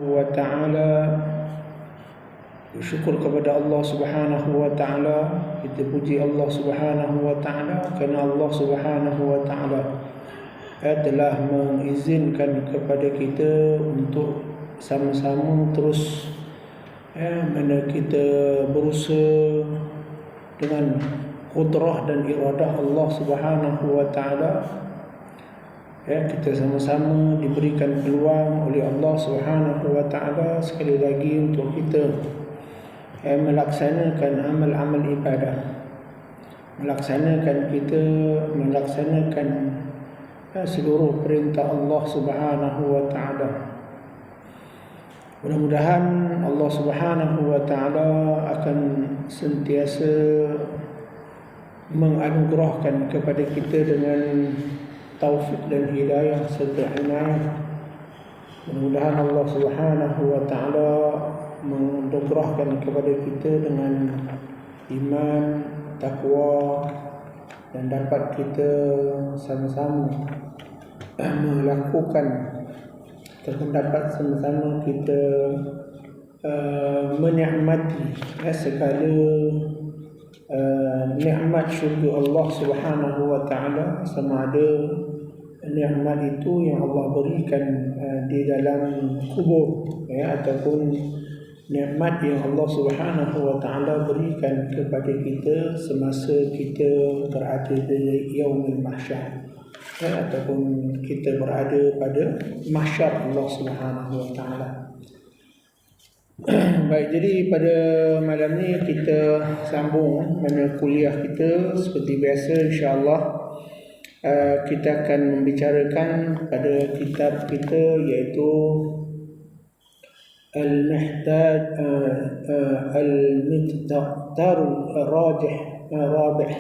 wa ta'ala, bersyukur kepada Allah Subhanahu wa ta'ala. Kita puji Allah Subhanahu wa ta'ala kerana Allah Subhanahu wa ta'ala telah mengizinkan kepada kita untuk sama-sama terus mana kita berusaha dengan qudrah dan iradah Allah Subhanahu wa ta'ala. Kita sama-sama diberikan peluang oleh Allah Subhanahu wa ta'ala sekali lagi untuk kita melaksanakan amal-amal ibadah, melaksanakan seluruh perintah Allah Subhanahu wa ta'ala. Mudah-mudahan Allah Subhanahu wa ta'ala akan sentiasa menganugerahkan kepada kita dengan taufik dan hidayah serta inayah. Mudah-mudahan Allah Subhanahu wa ta'ala menganugerahkan kepada kita dengan iman, takwa, dan dapat kita sama-sama melakukan atau dapat sama-sama kita menikmati segala nikmat syurga Allah Subhanahu wa ta'ala, sama ada nikmat itu yang Allah berikan di dalam kubur ataupun nikmat yang Allah Subhanahu wa ta'ala berikan kepada kita semasa kita berada di yaumul mahsyar, ataupun kita berada pada mahsyar Allah Subhanahu wa ta'ala. Baik, jadi pada malam ni kita sambung mana kuliah kita seperti biasa. InsyaAllah kita akan membicarakan pada kitab kita, iaitu Al-Miqdar Rabih,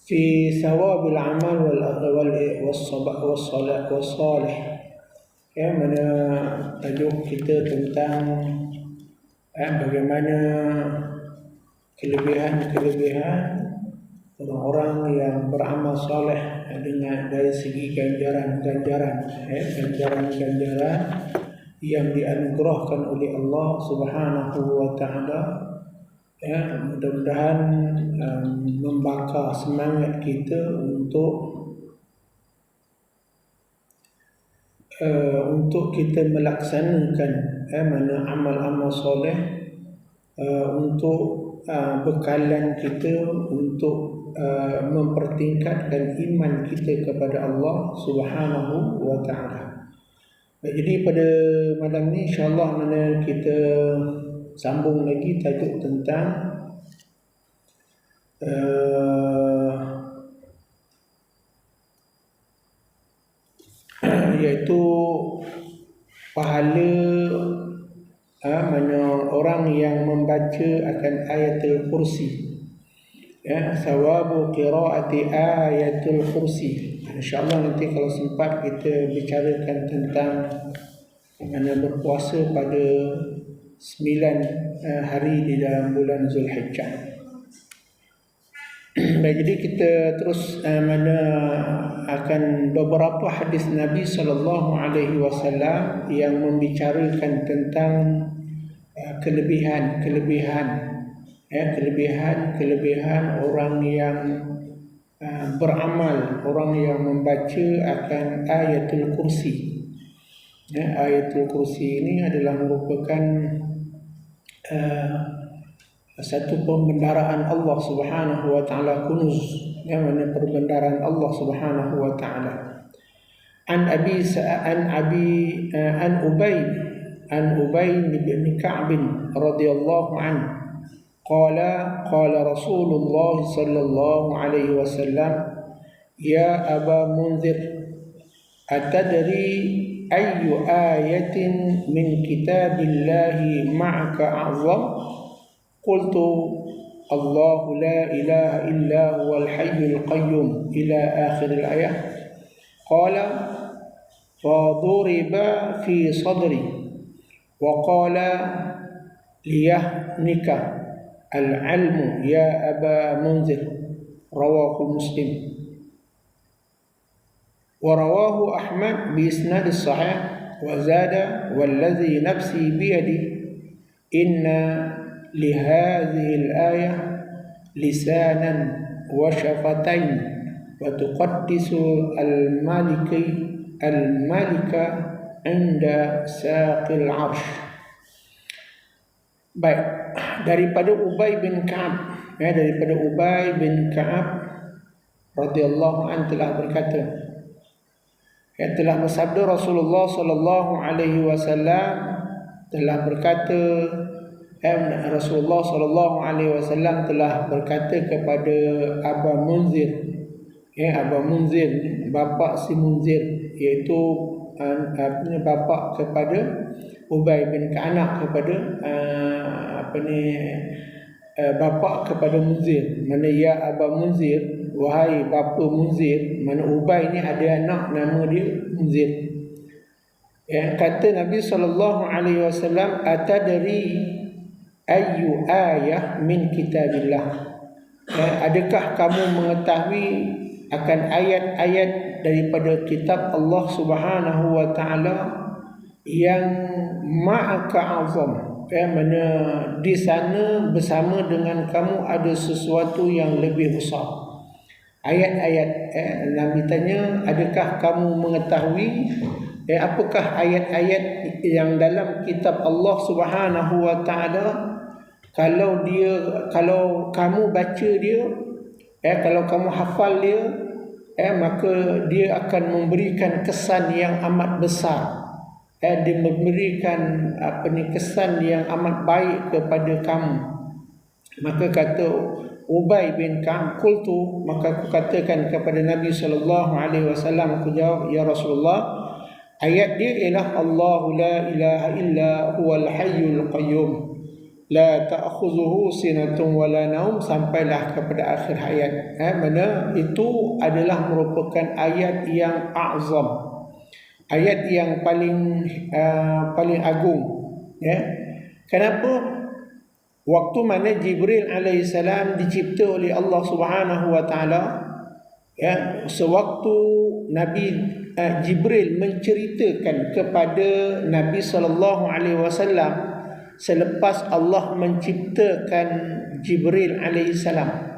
fi sawabil amal wassalih, mana tajuk kita tentang bagaimana kelebihan orang-orang yang beramal soleh dengan dari segi ganjaran yang dianugerahkan oleh Allah Subhanahu wa ta'ala. Mudah-mudahan membakar semangat kita untuk kita melaksanakan mana amal-amal soleh, untuk bekalan kita untuk mempertingkatkan iman kita kepada Allah Subhanahu wa ta'ala. Jadi pada malam ni insya-Allah mana kita sambung lagi tajuk tentang iaitu pahala mana orang yang membaca akan ayatul kursi, sawabu qiraati ayatul kursi. InsyaAllah nanti kalau sempat kita bicarakan tentang mana berpuasa pada 9 hari di dalam bulan Zulhijjah. Baik, jadi kita terus mana akan beberapa hadis Nabi SAW yang membicarakan tentang kelebihan orang yang beramal, orang yang membaca akan ayatul kursi. Ayatul kursi ini adalah merupakan satu pembendaraan Allah Subhanahu wa ta'ala, kunuz, mana perbendaraan Allah Subhanahu wa ta'ala. An Ubay bin Ka'b radhiyallahu anhu qala Rasulullah sallallahu alaihi wasallam, ya Aba Munzir, atadri ayyu ayatin min kitabillahi ma'aka a'zam? Qultu Allahu la ilaha illa huwal hayyul qayyum ila akhir al-ayah. Qala faduriba fi sadri wa qala liyahnika al-ilmu ya Aba Munzir, rawahu Muslim. Warawahu Ahmad bi isnad sahih wa zada wallazi nafsi biyadi inna li hadhihi al-ayah lisanan wa syafatain wa tuqaddisu al-malika inda saqil arsh. Baik, daripada Ubay bin Ka'ab, daripada Ubay bin Ka'ab radhiyallahu anhu telah berkata, telah bersabda Rasulullah sallallahu alaihi wasallam telah berkata, Rasulullah sallallahu alaihi wasallam telah berkata kepada Aba Munzir, Aba Munzir bapa si Munzir, iaitu bapa kepada Ubay bin Ka'ab, kepada bapa kepada Munzir. Mana ya Aba Munzir, wahai bapa Munzir, mana Ubay ni ada anak nama dia Munzir. Kata Nabi sallallahu alaihi wasallam, atadri ayyu ayah min kitabillah, adakah kamu mengetahui akan ayat-ayat daripada kitab Allah Subhanahu wa taala yang ma'aka azam, mana di sana bersama dengan kamu ada sesuatu yang lebih besar. Ayat-ayat, Nabi tanya, adakah kamu mengetahui apakah ayat-ayat yang dalam kitab Allah Subhanahu wa taala, kalau kamu baca dia, kalau kamu hafal dia, maka dia akan memberikan kesan yang amat besar, dia memberikan kesan yang amat baik kepada kamu. Maka kata Ubay bin Ka'ab, qultu, maka aku katakan kepada Nabi sallallahu alaihi wasallam, aku jawab, ya Rasulullah, ayat dia ialah Allahu la ilaha illa huwal hayyul qayyum la ta'khuzuhu sinatun wala naum, sampailah kepada akhir ayat. Mana itu adalah merupakan ayat yang azam, ayat yang paling agung. Kenapa? Waktu mana Jibril alaihissalam dicipta oleh Allah Subhanahu wa taala, sewaktu Nabi Jibril menceritakan kepada Nabi sallallahu alaihi wasallam selepas Allah menciptakan Jibril alaihissalam.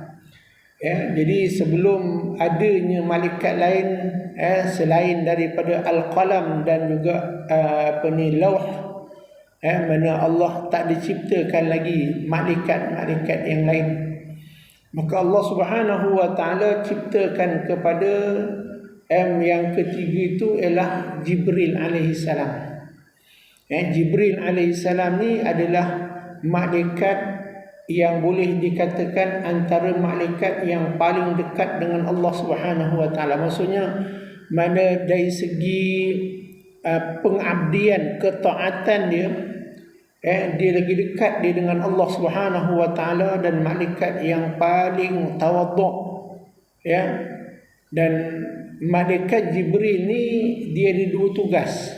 Jadi sebelum adanya malaikat lain selain daripada al-qalam dan juga lauh, mana Allah tak diciptakan lagi malaikat-malaikat yang lain, maka Allah Subhanahu wa taala ciptakan kepada yang ketiga itu ialah Jibril alaihissalam. Jibril alaihissalam ni adalah malaikat yang boleh dikatakan antara malaikat yang paling dekat dengan Allah Subhanahu wa taala. Maksudnya mana dari segi pengabdian, ketaatan dia, dia lagi dekat dia dengan Allah Subhanahu wa taala, dan malaikat yang paling tawaduk, dan malaikat Jibril ni dia ada dua tugas.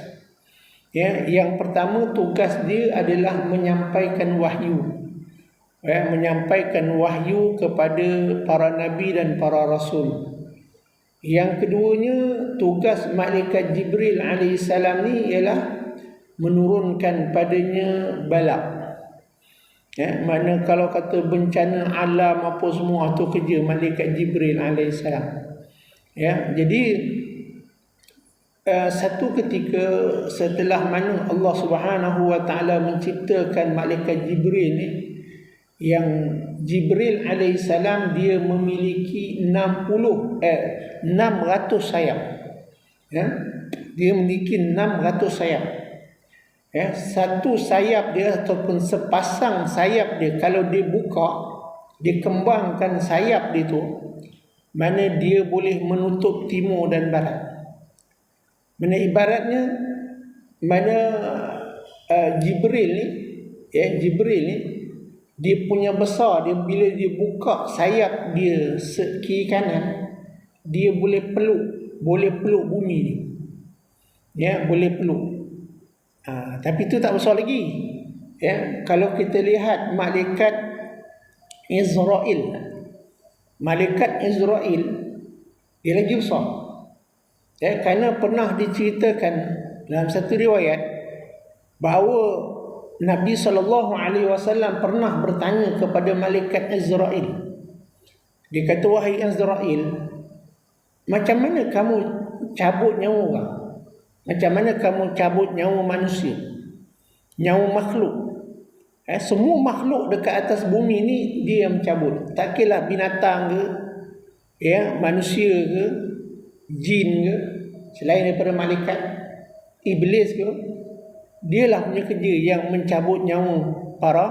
Yang pertama, tugas dia adalah menyampaikan wahyu, menyampaikan wahyu kepada para nabi dan para rasul. Yang keduanya, tugas malaikat Jibril alaihissalam ni ialah menurunkan padanya bala. Mana kalau kata bencana alam apa semua, tu kerja malaikat Jibril alaihissalam. Jadi satu ketika setelah mana Allah Subhanahu wa taala menciptakan malaikat Jibril ni, yang Jibril alaihissalam dia memiliki 600 sayap. Dia memiliki 600 sayap. Satu sayap dia ataupun sepasang sayap dia, kalau dia buka, dia kembangkan sayap dia tu, mana dia boleh menutup timur dan barat. Mana ibaratnya, mana Jibril ni, dia punya besar, dia bila dia buka sayap dia kiri kanan, dia boleh peluk bumi ni. Boleh peluk. Tapi itu tak besar lagi. Kalau kita lihat malaikat Israel, dia lagi besar. Kerana pernah diceritakan dalam satu riwayat bahawa Nabi SAW pernah bertanya kepada malaikat Azrail. Dia kata, wahai Azrail, macam mana kamu cabut nyawa orang? Macam mana kamu cabut nyawa manusia, nyawa makhluk? Semua makhluk dekat atas bumi ni dia yang mencabut. Tak kira binatang ke, manusia ke, jin ke, selain daripada malaikat, iblis ke, dialah punya kerja yang mencabut nyawa para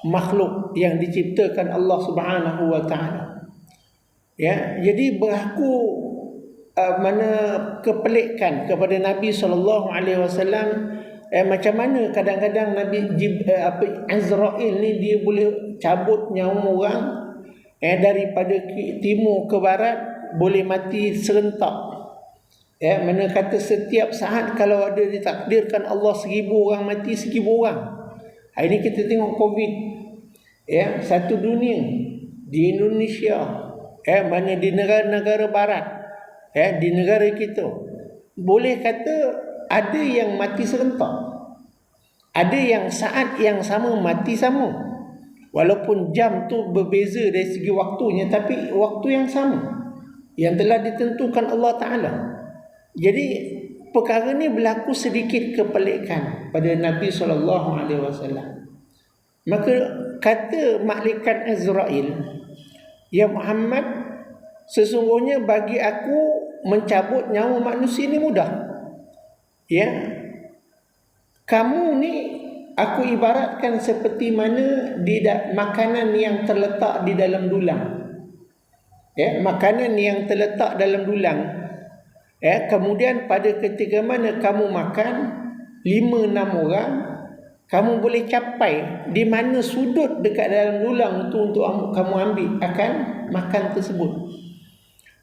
makhluk yang diciptakan Allah Subhanahu wa taala. Jadi berlaku mana kepelikan kepada Nabi SAW. Macam mana kadang-kadang Nabi Azrail ni dia boleh cabut nyawa orang daripada timur ke barat, boleh mati serentak. Mana kata setiap saat kalau ada ditakdirkan Allah 1000 orang mati, 1000 orang. Hari ni kita tengok COVID, satu dunia di Indonesia, mana di negara-negara barat, di negara kita, boleh kata ada yang mati serentak, ada yang saat yang sama mati sama, walaupun jam tu berbeza dari segi waktunya, tapi waktu yang sama yang telah ditentukan Allah Ta'ala. Jadi perkara ni berlaku sedikit kepelikan pada Nabi SAW. Maka kata malaikat Azrail, ya Muhammad, sesungguhnya bagi aku mencabut nyawa manusia ni mudah. Kamu ni aku ibaratkan seperti mana makanan yang terletak di dalam dulang. Makanan yang terletak dalam dulang. Kemudian pada ketika mana kamu makan 5-6 orang, kamu boleh capai di mana sudut dekat dalam dulang tu untuk kamu ambil akan makan tersebut.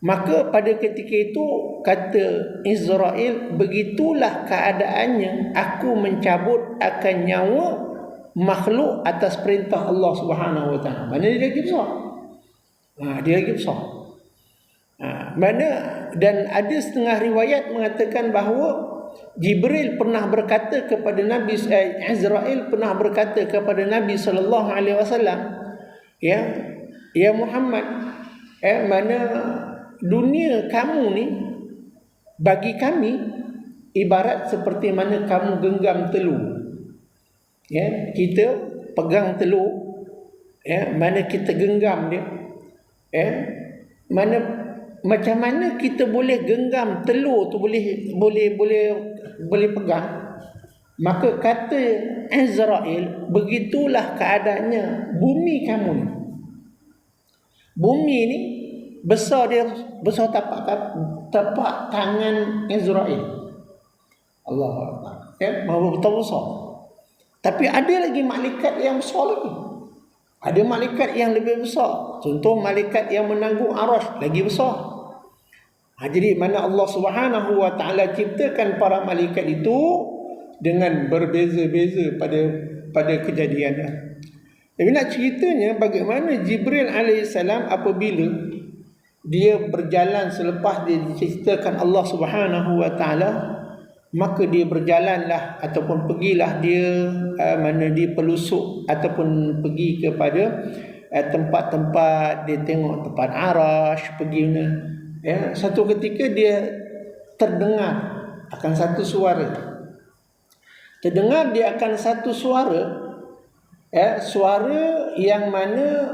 Maka pada ketika itu kata Israel, begitulah keadaannya aku mencabut akan nyawa makhluk atas perintah Allah Subhanahu wa taala. Mana dia lagi besar? Dia lagi besar. Mana dan ada setengah riwayat mengatakan bahawa Jibril pernah berkata kepada Nabi Azrail pernah berkata kepada Nabi sallallahu alaihi wasallam, ya Muhammad, mana dunia kamu ni bagi kami ibarat seperti mana kamu genggam telur. Kita pegang telur, mana kita genggam dia, mana macam mana kita boleh genggam telur tu, boleh pegang. Maka kata Azrail, begitulah keadaannya bumi kamu ni. Bumi ni besar tapak tangan Azrail. Allahu Akbar. Betul besar. Tapi ada lagi malaikat yang besar lagi. Ada malaikat yang lebih besar. Contoh malaikat yang menanggung arasy lagi besar. Jadi mana Allah Subhanahu wa taala ciptakan para malaikat itu dengan berbeza-beza pada kejadiannya. Tapi nak ceritanya bagaimana Jibril alaihissalam apabila dia berjalan selepas dia diceritakan Allah Subhanahu wa taala, maka dia berjalanlah ataupun pergilah dia mana dia pelusuk ataupun pergi kepada tempat-tempat, dia tengok tempat arasy, pergi mana. Satu ketika dia terdengar akan satu suara. Terdengar dia akan satu suara, suara yang mana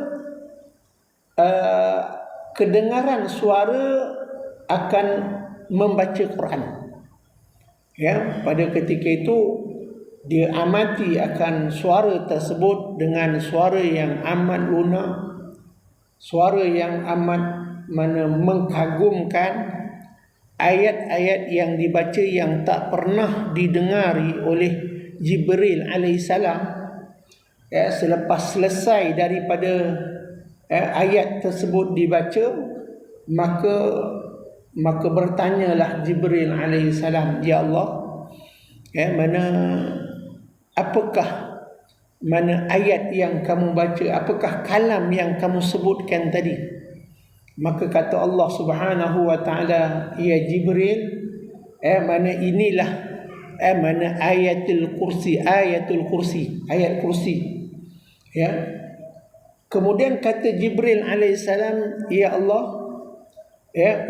kedengaran suara akan membaca Quran. Pada ketika itu dia amati akan suara tersebut dengan suara yang amat lunak, suara yang amat mana mengagumkan, ayat-ayat yang dibaca yang tak pernah didengari oleh Jibril alaihissalam. Selepas selesai daripada ayat tersebut dibaca, maka bertanyalah Jibril alaihissalam, ya Allah, mana ayat yang kamu baca, apakah kalam yang kamu sebutkan tadi? Maka kata Allah Subhanahu wa taala, ya Jibril, Mana inilah mana ayatul kursi, ayat kursi. Ya. Kemudian kata Jibril alaihissalam, ya Allah,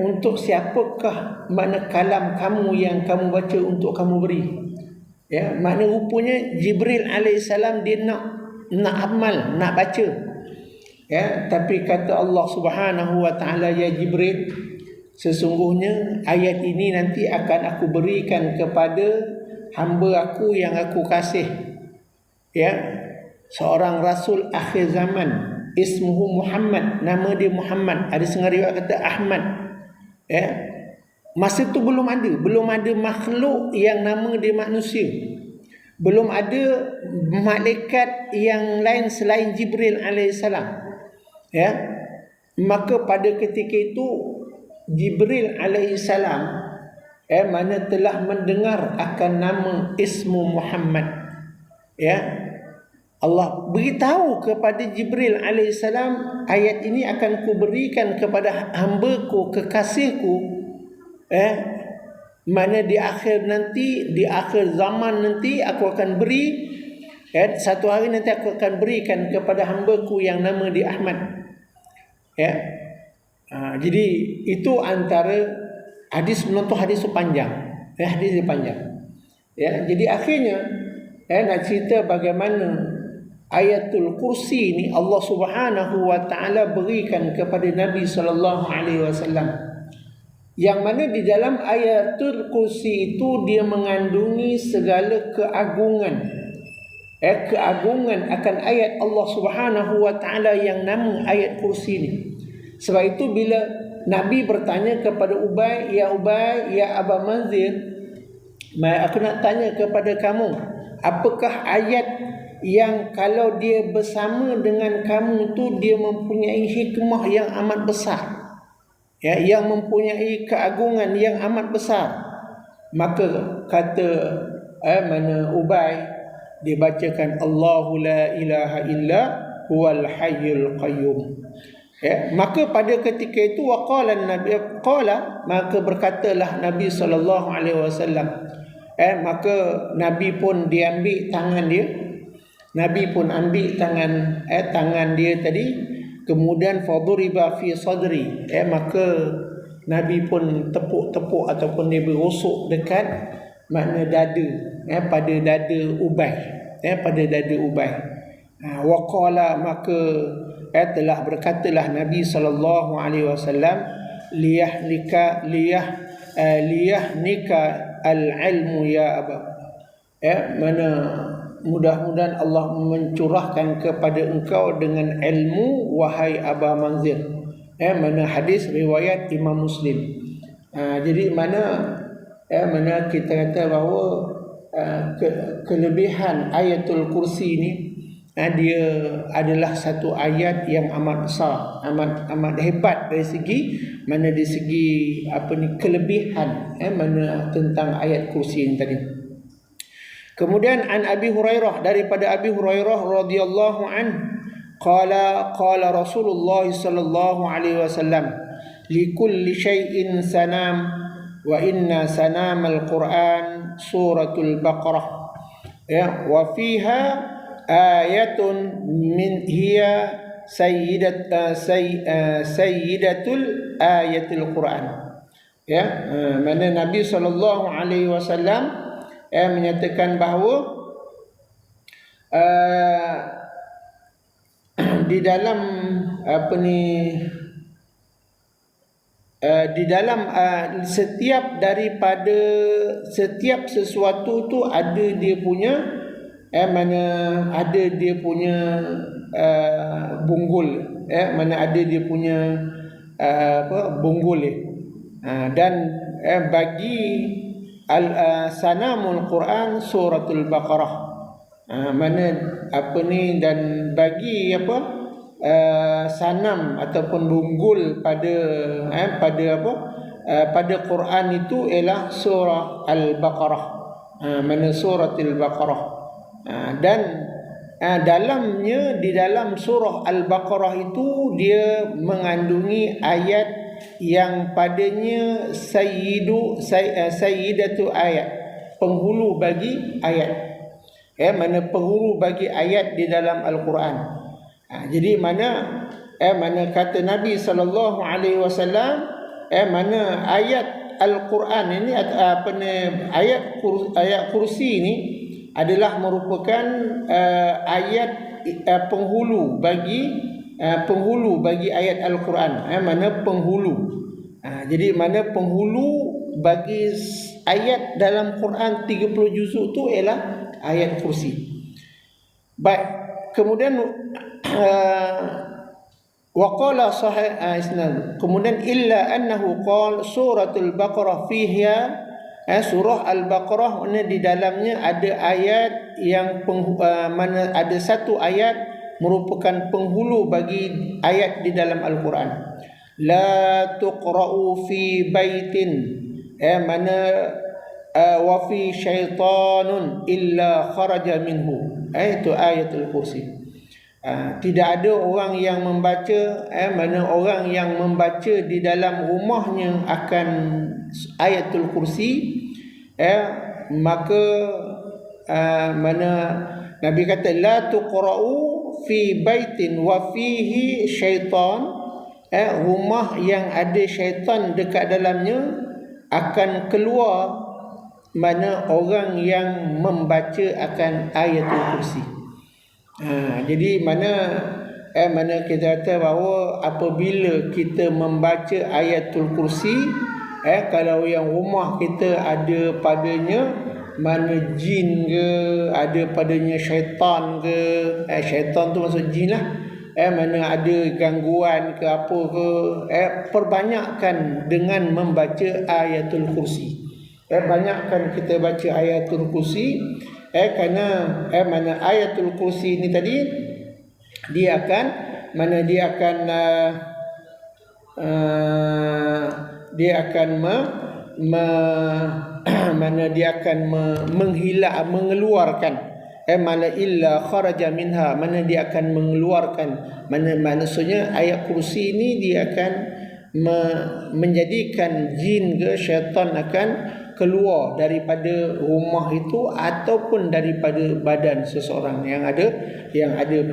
untuk siapakah mana kalam kamu yang kamu baca untuk kamu beri? Makna rupanya Jibril alaihissalam dia nak amal, nak baca. Tapi kata Allah Subhanahu wa taala, ya Jibril, sesungguhnya ayat ini nanti akan aku berikan kepada hamba aku yang aku kasih. Seorang rasul akhir zaman, ismuhu Muhammad, nama dia Muhammad. Ada setengah riwayat kata Ahmad. Masa tu belum ada makhluk yang nama dia manusia. Belum ada malaikat yang lain selain Jibril alaihissalam. Maka pada ketika itu Jibril alaihissalam mana telah mendengar akan nama ismu Muhammad. Allah beritahu kepada Jibril alaihissalam, ayat ini akan kuberikan kepada hamba-Ku, kekasihku, mana di akhir zaman nanti aku akan beri, satu hari nanti aku akan berikan kepada hamba-Ku yang nama dia Ahmad. Jadi itu antara hadis menonton hadis panjang. Hadis panjang. Jadi akhirnya nak cerita bagaimana ayatul kursi ni Allah Subhanahu wa taala berikan kepada Nabi sallallahu alaihi wasallam. Yang mana di dalam ayatul kursi itu dia mengandungi segala keagungan. Keagungan akan ayat Allah Subhanahu wa taala yang nama ayat kursi ni. Sebab itu bila Nabi bertanya kepada Ubay, ya Aba Manzir, aku nak tanya kepada kamu, apakah ayat yang kalau dia bersama dengan kamu tu dia mempunyai hikmah yang amat besar, yang mempunyai keagungan yang amat besar? Maka kata mana Ubay, dibacakan Allahu la ilaha illa huwal hayyul qayyum. Maka pada ketika itu maka berkatalah Nabi sallallahu alaihi wasallam, maka Nabi pun diambil tangan dia. Nabi pun ambil tangan dia tadi, kemudian faduriba fi sadri, maka Nabi pun tepuk ataupun dia berosok dekat makna dada, pada dada Ubay, pada dada Ubay. Waqala, maka telah berkatalah Nabi sallallahu alaihi wasallam, liyahnika al-ilmu ya Aba, mana mudah-mudahan Allah mencurahkan kepada engkau dengan ilmu wahai Aba Manzir. Mana hadis riwayat Imam Muslim. Jadi mana kita kata bahawa kelebihan ayatul kursi ni, dia adalah satu ayat yang amat besar, amat hebat dari segi kelebihan mana tentang ayat kursi ini tadi. Kemudian an Abi Hurairah, daripada Abi Hurairah radhiyallahu an, qala Rasulullah sallallahu alaihi wasallam, likulli syai'in sanam wa inna sanamal Quran suratul Baqarah, wa fiha ayatun min hiya sayyidatul ayatul Quran. Mana Nabi sallallahu alaihi wasallam menyatakan bahawa di dalam setiap sesuatu tu ada dia punya ada dia punya bunggul, mana ada dia punya bunggul dan bagi sanamul Quran suratul Baqarah, mana dan bagi sanam ataupun bunggul pada Quran itu ialah surah Al-Baqarah, mana suratul Baqarah. Dan di dalam surah Al-Baqarah itu dia mengandungi ayat yang padanya sayyidatu ayat, penghulu bagi ayat. Mana penghulu bagi ayat di dalam Al-Quran. Jadi mana kata Nabi sallallahu alaihi wasallam, mana ayat Al-Quran ini, ayat kursi ini adalah merupakan ayat penghulu bagi ayat Al-Quran. Mana penghulu. Jadi mana penghulu bagi ayat dalam Quran 30 juzuk tu ialah ayat kursi. Baik, kemudian waqala sahih isnad, kemudian illa annahu qala suratul baqarah fiha, surah al-baqarah, mana di dalamnya ada ayat yang mana ada satu ayat merupakan penghulu bagi ayat di dalam Al-Quran. La tuqra'u fi baitin, mana wa fi syaitanun illa kharaja minhu. Itu ayatul kursi. Tidak ada orang yang membaca, mana orang yang membaca di dalam rumahnya akan ayatul kursi, maka mana Nabi kata la tuqra'u fi baitin wa fihi syaitan, rumah yang ada syaitan dekat dalamnya akan keluar mana orang yang membaca akan ayatul kursi. Jadi mana kita kata bahawa apabila kita membaca ayatul kursi, kalau yang rumah kita ada padanya mana jin ke, ada padanya syaitan ke, syaitan tu maksud jin lah, mana ada gangguan ke apa ke, perbanyakkan dengan membaca ayatul kursi. Banyakkan kita baca ayatul kursi, kerana mana ayatul kursi ni tadi dia akan mana dia akan mana dia akan mengeluarkan, mana illa kharaja minha, mana dia akan mengeluarkan, mana maksudnya ayat kursi ini dia akan menjadikan jin ke syaitan akan keluar daripada rumah itu ataupun daripada badan seseorang yang ada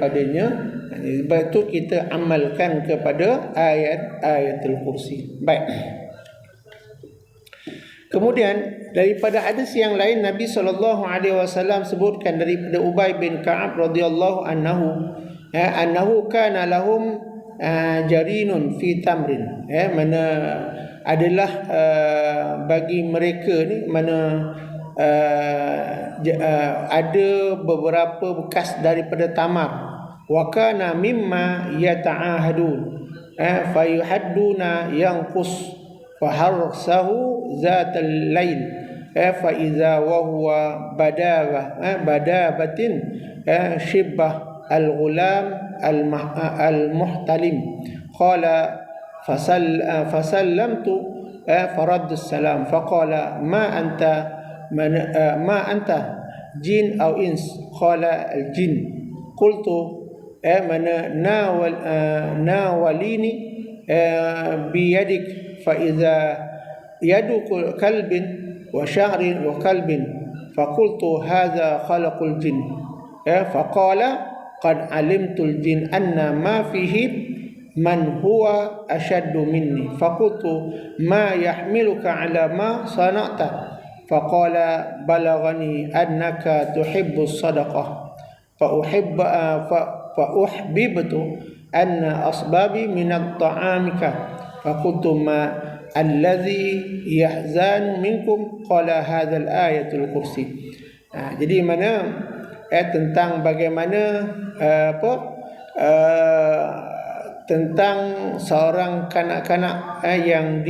padanya. Sebab itu kita amalkan kepada ayatul kursi. Baik. Kemudian daripada hadis yang lain, Nabi SAW sebutkan daripada Ubay bin Ka'ab radhiyallahu anhu kana lahum jarinun fi tamrin, mana adalah bagi mereka ni mana ada beberapa bekas daripada tamar. Wa kana mimma yata'ahadun fayuhadduna yanqus faharsahu zatal lail fa iza wa huwa badabatin shibbah al-ghulam al-muhtalim. Qala fasallamtu farad as-salam faqala ma anta jin aw ins, qala al-jin. Qultu mana nawalini biyadik fa idza yadu kalbin wa sya'rin wa kalbin, faqultu hadha khalaqul jin, faqala qad alimtul jin anna ma fihi man huwa ashaddu minni, faqultu ma yahmiluka ala ma sana'ta, faqala balaghani annaka tuhibbu sadaqah fa uhbibtu anna asbabi min at-ta'amika, faqultu ma alladhi yahzanu minkum, qala hadzal ayatul kursi. Jadi mana tentang bagaimana tentang seorang kanak-kanak yang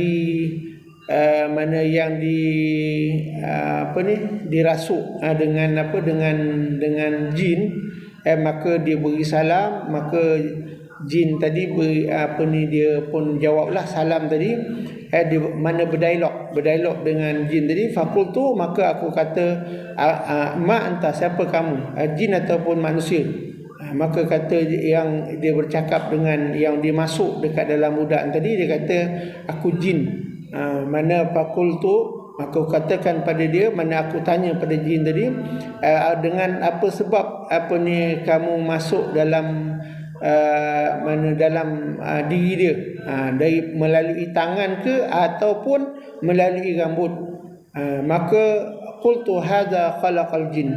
dirasuk dengan jin, maka dia beri salam, maka jin tadi dia pun jawablah salam tadi, dia mana berdialog dengan jin tadi. Fakultu, maka aku kata ma anta, siapa kamu, jin ataupun manusia? Maka kata yang dia bercakap dengan yang dia masuk dekat dalam budak tadi, dia kata aku jin. Mana fakultu, maka katakan pada dia, mana aku tanya pada jin tadi, dengan apa sebab apa ni kamu masuk dalam dalam diri dia, dari melalui tangan ke ataupun melalui rambut. Maka qultu hadza khalaqal jin,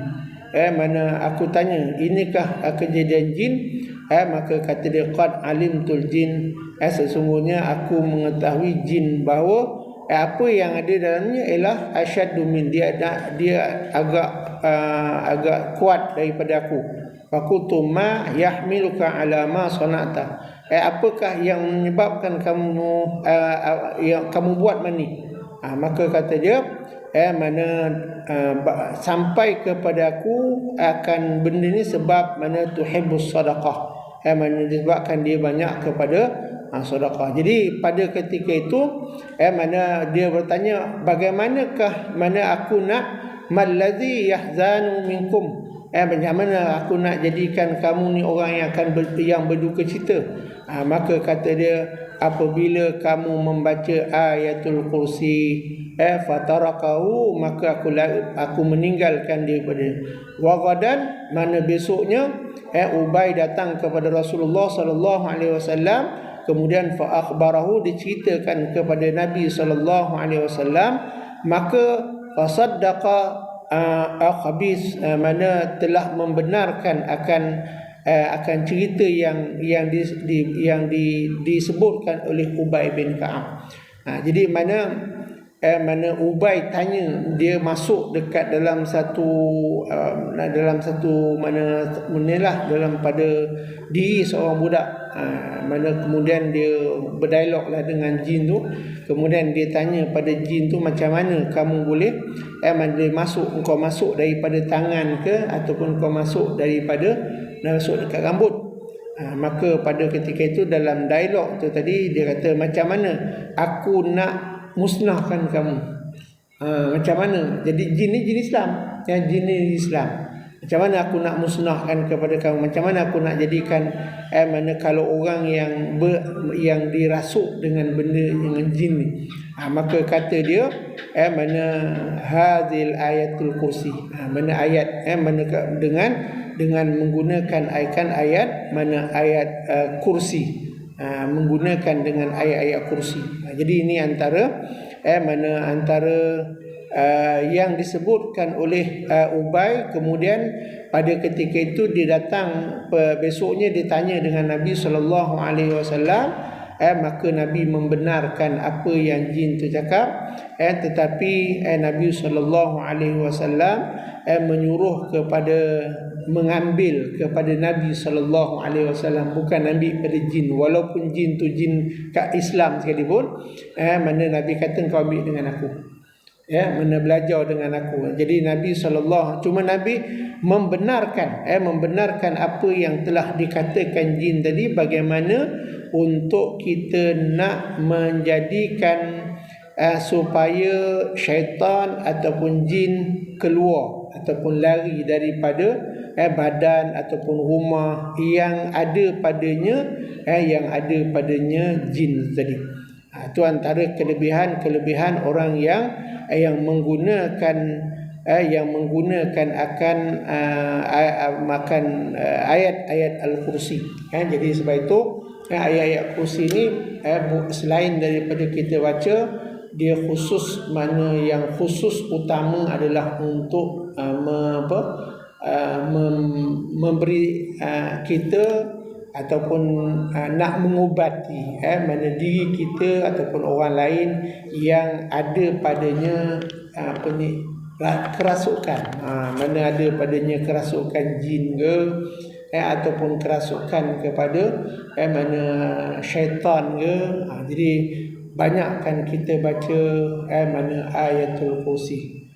mana aku tanya inikah kejadian jin, maka kata dia qad alimtul jin, sesungguhnya aku mengetahui jin bahawa apa yang ada dalamnya ialah asyaddu min, dia agak kuat daripada aku. Faqultu ma yahmiluka ala ma sana'ta, apakah yang menyebabkan kamu yang kamu buat mani? Maka kata dia, mana sampai kepada aku akan benda ni sebab mana tuhibbus sadaqah, mana disebabkan dia banyak kepada sedekah. Jadi pada ketika itu mana dia bertanya, bagaimanakah mana aku nak mallazi yahzanu minkum, macam mana aku nak jadikan kamu ni orang yang akan yang berduka cita. Maka kata dia, apabila kamu membaca ayatul kursi fatarakahu, maka aku meninggalkan dia pada wagadan, mana besoknya Ubay datang kepada Rasulullah sallallahu alaihi wasallam, kemudian fa akhbarahu, diceritakan kepada Nabi sallallahu alaihi wasallam, maka fasaddaqa khabis, mana telah membenarkan akan cerita yang disebutkan oleh Ubay bin Ka'ab. Jadi mana Ubay tanya, dia masuk dekat dalam satu mana menilah dalam pada diri seorang budak, mana kemudian dia berdialoglah dengan jin tu. Kemudian dia tanya pada jin tu, macam mana kamu boleh kau masuk daripada tangan ke ataupun kau masuk dekat rambut. Maka pada ketika itu dalam dialog tu tadi dia kata, macam mana aku nak musnahkan kamu, macam mana, jadi jin ni jin Islam, jin ni Islam, macam mana aku nak musnahkan kepada kamu, macam mana aku nak jadikan mana kalau orang yang dirasuk dengan benda dengan jin ni. Maka kata dia mana hadzil ayatul kursi, mana ayat mana dengan menggunakan ayat mana ayat kursi, menggunakan dengan ayat-ayat kursi. Jadi ini antara yang disebutkan oleh Ubay. Kemudian pada ketika itu dia datang, besoknya ditanya dengan Nabi sallallahu alaihi wasallam, maka Nabi membenarkan apa yang jin tu cakap, tetapi Nabi sallallahu alaihi wasallam menyuruh kepada mengambil kepada Nabi sallallahu alaihi wasallam, bukan ambil pada jin, walaupun jin tu jin kat Islam sekalipun, mana Nabi kata kau ambil dengan aku, mana belajar dengan aku. Jadi Nabi cuma Nabi membenarkan apa yang telah dikatakan jin tadi, bagaimana untuk kita nak menjadikan supaya syaitan ataupun jin keluar ataupun lari daripada badan ataupun rumah yang ada padanya jin tadi. Itu antara kelebihan orang yang menggunakan akan makan ayat-ayat al-kursi. Jadi sebab itu ayat-ayat kursi ni selain daripada kita baca, dia khusus, mana yang khusus utama adalah untuk memberi kita ataupun nak mengubati mana diri kita ataupun orang lain yang ada padanya kerasukan, mana ada padanya kerasukan jin ke ataupun kerasukan kepada mana syaitan ke. Jadi banyakkan kita baca mana ayatul kursi.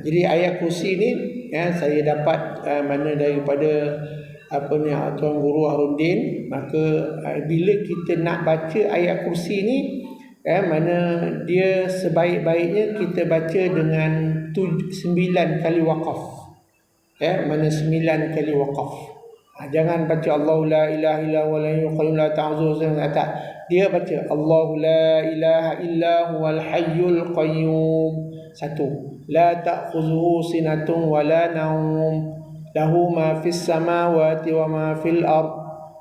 Jadi ayat kursi ni saya dapat mana daripada Tuan Guru Harudin. Maka bila kita nak baca ayat kursi ni, mana dia sebaik-baiknya kita baca dengan 9 kali waqaf. Mana 9 kali waqaf. Jangan baca Allahu la ilaha illa huwa al-hayyul qayyum la ta'khudhuhu sinatun tak. Dia baca Allahu la ilaha illa huwal hayyul qayyum. Satu. La ta'khudhuhu sinatun wa la nawm. Lahu ma fis samawati wa ma fil ard.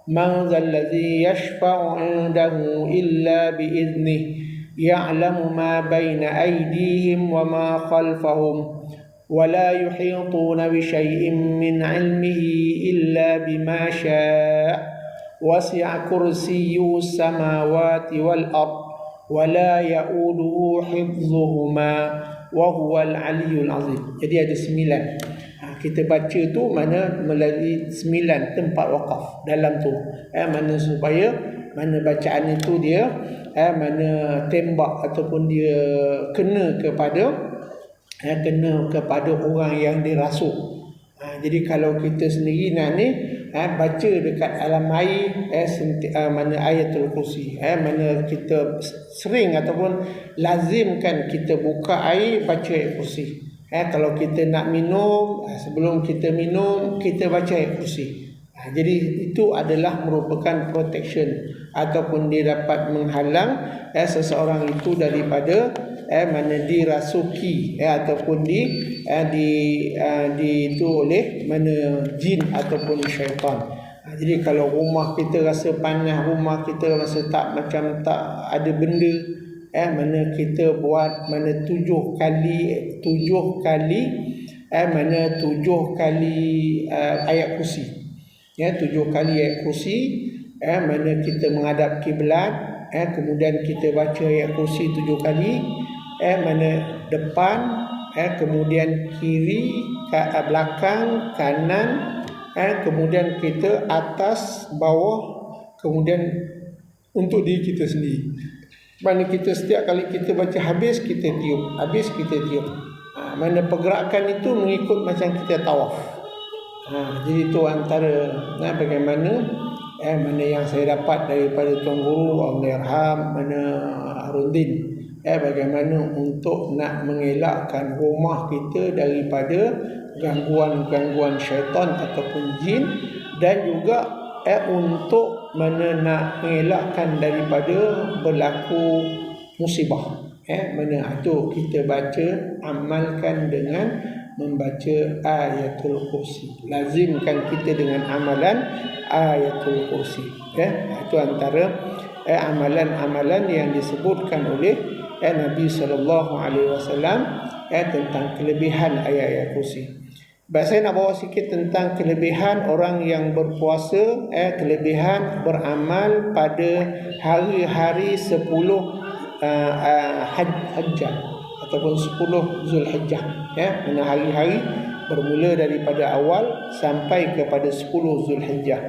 Man dzal ladzi yashfa'u 'indahu illa bi idnihi. Ya'lamu ma baina aydihim wa ma khalfahum. ولا يحيطون بشيء من علمه إلا بما شاء وسع كرسيه السماوات والأرض ولا يؤوده حفظهما وهو العلي العظيم. Jadi ada 9. Kita baca tu mana melalui 9 tempat wakaf dalam tu. Mana supaya mana bacaan itu dia mana tembak ataupun dia kena kepada orang yang dirasuk. Jadi kalau kita sendiri nak ni baca dekat alam air mana ayatul kursi, mana kita sering ataupun lazimkan kita buka air baca ayat kursi. Kalau kita nak minum, sebelum kita minum kita baca ayat kursi. Jadi itu adalah merupakan protection ataupun dia dapat menghalang seseorang itu daripada mana dirasuki ataupun di itu oleh mana jin ataupun syaitan. Jadi kalau rumah kita rasa panas, rumah kita rasa tak macam tak ada benda, mana kita buat mana 7 kali ayat kursi. 7 kali ayat kursi, mana kita menghadap kiblat, kemudian kita baca ayat kursi 7 kali, mana depan, kemudian kiri, belakang, kanan, kemudian kita atas, bawah, kemudian untuk diri kita sendiri. Mana kita setiap kali kita baca habis kita tiup, habis kita tiup. Mana pergerakan itu mengikut macam kita tawaf. Jadi itu antara bagaimana mana yang saya dapat daripada Tuan Guru Allahyarham mana Harundin, bagaimana untuk nak mengelakkan rumah kita daripada gangguan-gangguan syaitan ataupun jin, dan juga untuk mana nak mengelakkan daripada berlaku musibah. Mana itu kita baca, amalkan dengan membaca ayatul kursi. Lazimkan kita dengan amalan ayatul kursi. Itu antara amalan-amalan yang disebutkan oleh Nabi SAW tentang kelebihan ayat-ayat kursi. Saya nak bawa sikit tentang kelebihan orang yang berpuasa, kelebihan beramal pada hari-hari 10 Hajjah ataupun 10 Zulhijjah. Mana hari-hari bermula daripada awal sampai kepada 10 Zulhijjah.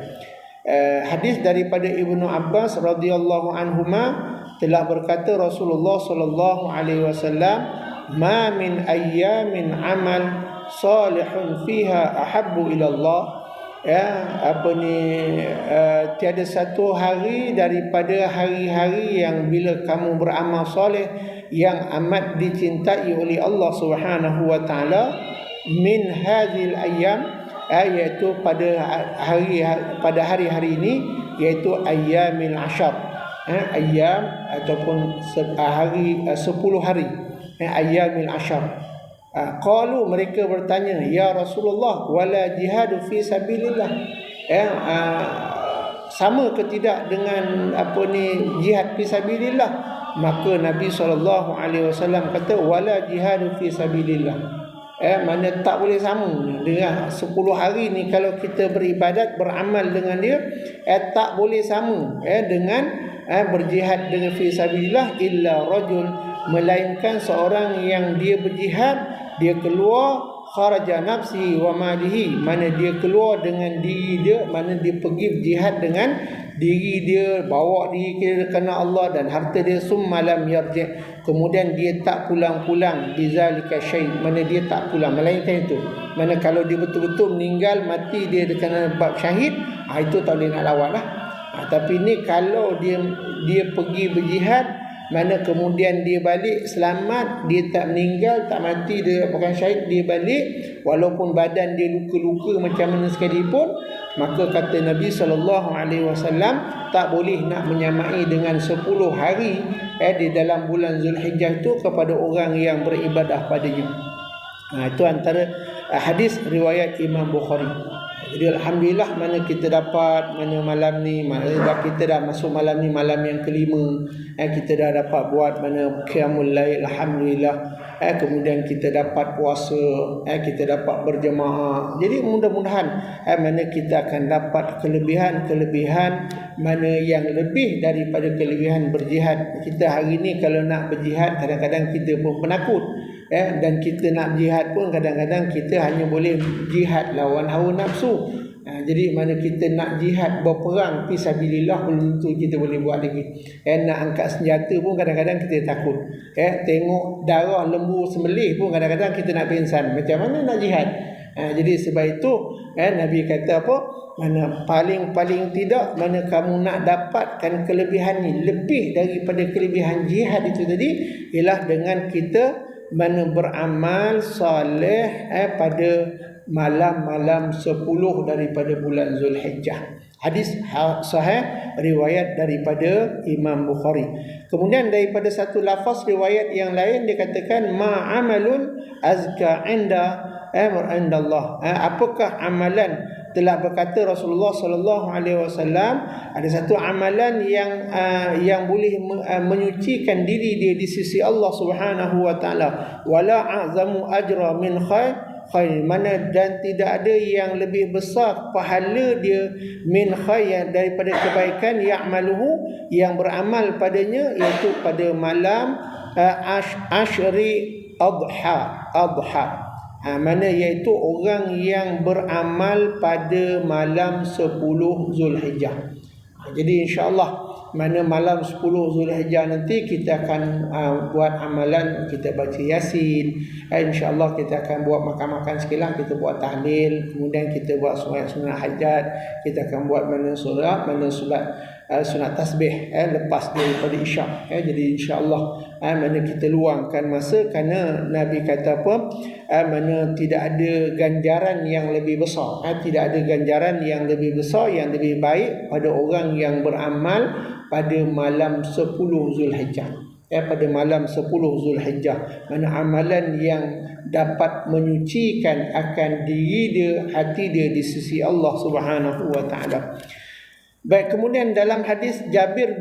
Hadis daripada Ibnu Abbas radhiyallahu anhuma telah berkata Rasulullah sallallahu alaihi wasallam, "Ma min ayyamin amal salihun fiha ahabbu ila Allah." Tiada satu hari daripada hari-hari yang bila kamu beramal soleh yang amat dicintai oleh Allah Subhanahu wa taala, min hadhil ayyam, iaitu pada hari-hari ini, iaitu ayyamil ashar, ayyam ataupun hari 10 hari, ayyamil ashar. Qalu, mereka bertanya, ya Rasulullah, wala jihadu fi sabilillah, sama ke tidak dengan jihad fi sabilillah? Maka Nabi SAW kata wala jihadu fi sabilillah, mana tak boleh sama dengan 10 hari ni. Kalau kita beribadat, beramal dengan dia, tak boleh sama dengan berjihad dengan fi sabilillah, illa rajul, melainkan seorang yang dia berjihad, dia keluar kharaja nafsi wa malihi, mana dia keluar dengan diri dia, mana dia pergi berjihad dengan diri dia, bawa diri dia kerana Allah dan harta dia, summa lam yarji', kemudian dia tak pulang-pulang, bizalika syai', mana dia tak pulang, melainkan itu. Mana kalau dia betul-betul meninggal mati dia kerana bab syahid, itu tak boleh nak lawan lah. Tapi ni kalau dia pergi berjihad, mana kemudian dia balik selamat, dia tak meninggal, tak mati, dia bukan syahid, dia balik walaupun badan dia luka-luka macam mana sekalipun, Maka kata Nabi SAW, tak boleh nak menyamai dengan 10 hari di dalam bulan Zulhijjah itu kepada orang yang beribadah padanya. Itu antara hadis riwayat Imam Bukhari. Jadi alhamdulillah, mana kita dapat, mana malam ni, kita dah masuk malam ni, malam yang kelima, kita dah dapat buat mana qiyamul lail, alhamdulillah. Kemudian kita dapat puasa, kita dapat berjemaah. Jadi mudah-mudahan mana kita akan dapat kelebihan-kelebihan mana yang lebih daripada kelebihan berjihad. Kita hari ni kalau nak berjihad, kadang-kadang kita pun penakut. Dan kita nak jihad pun kadang-kadang kita hanya boleh jihad lawan hawa nafsu. Jadi mana kita nak jihad berperang fisabilillah belum tentu kita boleh buat lagi. Nak angkat senjata pun kadang-kadang kita takut. Tengok darah lembu sembelih pun kadang-kadang kita nak pingsan. Macam mana nak jihad? Jadi sebab itu Nabi kata apa? Mana paling tidak mana kamu nak dapatkan kelebihan ni lebih daripada kelebihan jihad itu tadi, ialah dengan kita mana beramal soleh pada malam-malam 10 daripada bulan Zulhijjah. Hadis sahih riwayat daripada Imam Bukhari. Kemudian daripada satu lafaz riwayat yang lain dikatakan ma'amalun azka inda Allah. Apakah amalan? Telah berkata Rasulullah sallallahu alaihi wasallam, ada satu amalan yang boleh menyucikan diri dia di sisi Allah Subhanahu wa taala. Wala a'zamu ajra min khair, mana dan tidak ada yang lebih besar pahala dia min khair daripada kebaikan ya'maluhu yang beramal padanya, iaitu pada malam ashri adha. Mana iaitu orang yang beramal pada malam 10 Zulhijjah. Jadi insya-Allah mana malam 10 Zulhijjah nanti kita akan buat amalan, kita baca Yasin, insya-Allah kita akan buat makan-makan sekilas, kita buat tahlil, kemudian kita buat sunat hajat, kita akan buat mana solat sunat tasbih lepas daripada isyak. Jadi insya-Allah mana kita luangkan masa, kerana Nabi kata apa? Mana tidak ada ganjaran yang lebih besar, tidak ada ganjaran yang lebih besar, yang lebih baik pada orang yang beramal pada malam 10 Zulhijjah. Pada malam 10 Zulhijjah, mana amalan yang dapat menyucikan akan diri dia, hati dia di sisi Allah Subhanahu wa taala. Baik, kemudian dalam hadis Jabir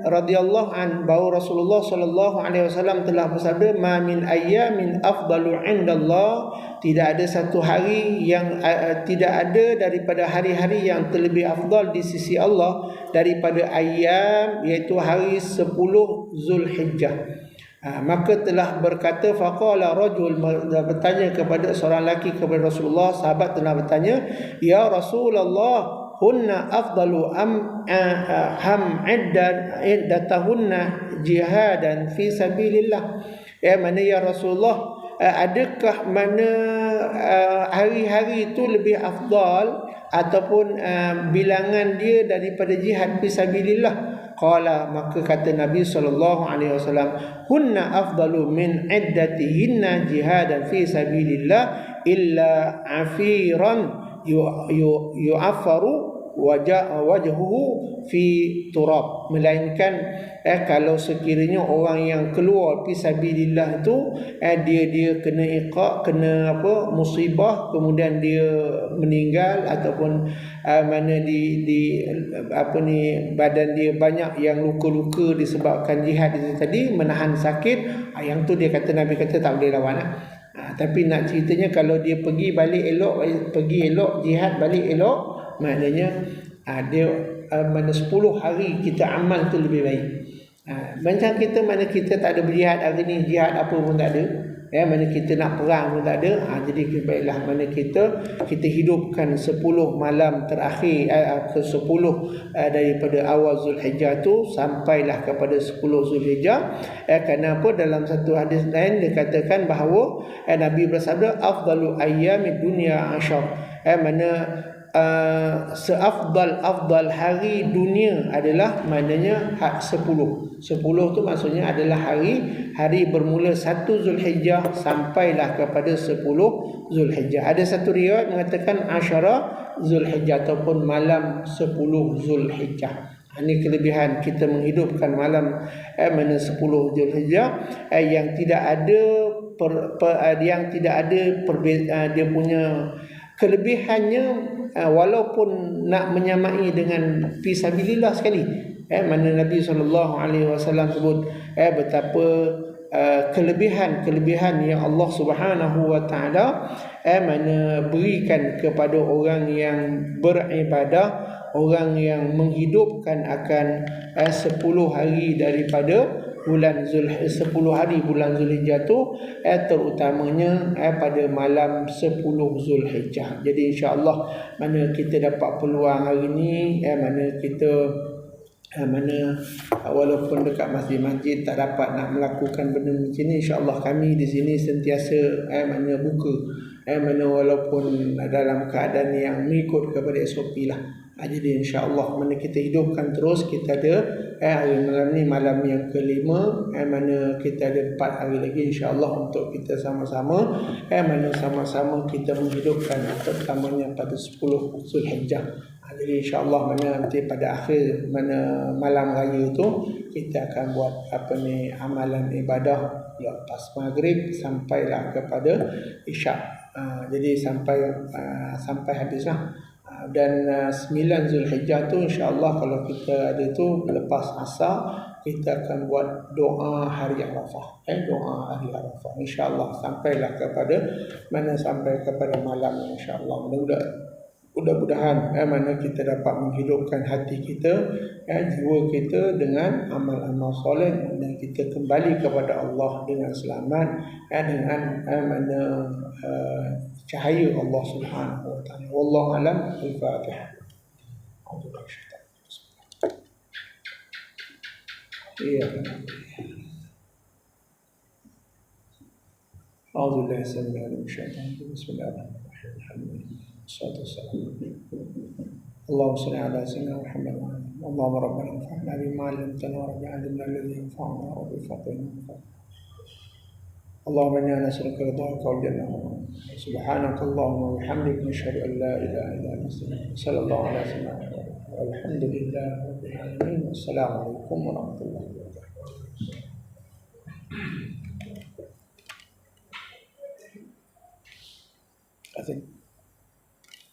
radhiyallahu an, bahawa Rasulullah sallallahu alaihi wasallam telah bersabda, ma min ayyamin afdalu indallah, tidak ada satu hari yang tidak ada daripada hari-hari yang terlebih afdal di sisi Allah daripada ayyam, iaitu hari 10 Zulhijjah. Maka telah berkata, faqala rajul, bertanya kepada seorang lelaki kepada Rasulullah, sahabat telah bertanya, ya Rasulullah, hunna afdalu ham iddatahunna jihadan fi sabilillah. Mana ya Rasulullah, adakah mana hari-hari itu lebih afdal ataupun bilangan dia daripada jihad fi sabilillah? Qala, maka kata Nabi sallallahu alaihi wasallam, hunna afdalu min iddatihinna jihadan fi sabilillah illa afiran yu'affaru wajhuhu fi turab, melainkan kalau sekiranya orang yang keluar fi sabilillah itu dia kena iqaq, kena musibah, kemudian dia meninggal, ataupun mana di badan dia banyak yang luka-luka disebabkan jihad itu tadi, menahan sakit, yang tu dia kata, Nabi kata tak boleh lawan. Tapi nak ceritanya kalau dia pergi elok, jihad balik elok, maknanya dia mana 10 hari kita amal tu lebih baik. Macam kita, mana kita tak ada berjihad hari ni, jihad apa pun tak ada, mana kita nak perang pun tak ada. Jadi baiklah mana kita hidupkan 10 malam terakhir, ke 10 daripada awal Zulhijjah tu sampailah kepada 10 Zulhijjah. Kenapa dalam satu hadis lain dikatakan bahawa Nabi bersabda, afdalu ayyamid dunya ashar, mana seafdal hari dunia adalah maknanya 10. 10 tu maksudnya adalah hari bermula 1 Zulhijjah sampailah kepada 10 Zulhijjah. Ada satu riwayat mengatakan Asyara Zulhijjah ataupun malam 10 Zulhijjah. Ini kelebihan kita menghidupkan malam mana 10 Zulhijjah yang tidak ada dia punya kelebihannya, walaupun nak menyamai dengan fisabilillah sekali, mana Nabi SAW sebut betapa kelebihan yang Allah Subhanahu wa taala mana berikan kepada orang yang beribadah, orang yang menghidupkan akan 10 hari daripada bulan 10 hari bulan Zulhijjah tu, terutamanya pada malam 10 Zulhijjah. Jadi insya-Allah mana kita dapat peluang hari ni, mana kita walaupun dekat masjid-masjid tak dapat nak melakukan benda macam ni, insya-Allah kami di sini sentiasa mana buka, mana walaupun dalam keadaan yang mengikut kepada SOP lah. Jadi insya-Allah mana kita hidupkan terus. Kita ada hari malam ni malam yang kelima, mana kita ada 4 hari lagi insya-Allah untuk kita sama-sama mana sama-sama kita menghidupkan terutamanya pada 10 Zulhijjah. Jadi insya-Allah mana nanti pada akhir mana malam raya tu kita akan buat amalan ibadah lepas maghrib sampailah kepada Isyak. Jadi sampai habislah. Dan 9 Zulhijjah tu insya-Allah kalau kita ada tu lepas asar kita akan buat doa hari Arafah. Doa hari Arafah insya-Allah sampailah kepada malam insya-Allah. Mudah-mudahan mana kita dapat menghidupkan hati kita, jiwa kita dengan amal-amal soleh dan kita kembali kepada Allah dengan selamat, dengan cahaya Allah Subhanahu wa taala. Wallahu alam. Al-Fatihah. أعوذ بالله السميع العليم من الشيطان الرجيم بسم الله الرحمن الرحيم الحمد لله والصلاة والسلام اللهم صل على سيدنا محمد وعلى آله. اللهم ربنا انفعنا بما علمتنا ورب علمنا الذي ينفعنا وبفضلنا اللهم إنا نسألك رضاك والجنة سبحانك اللهم وبحمدك نشهد أن لا إله إلا أنت صلى الله على سيدنا محمد والحمد لله رب العالمين والسلام عليكم ورحمة الله.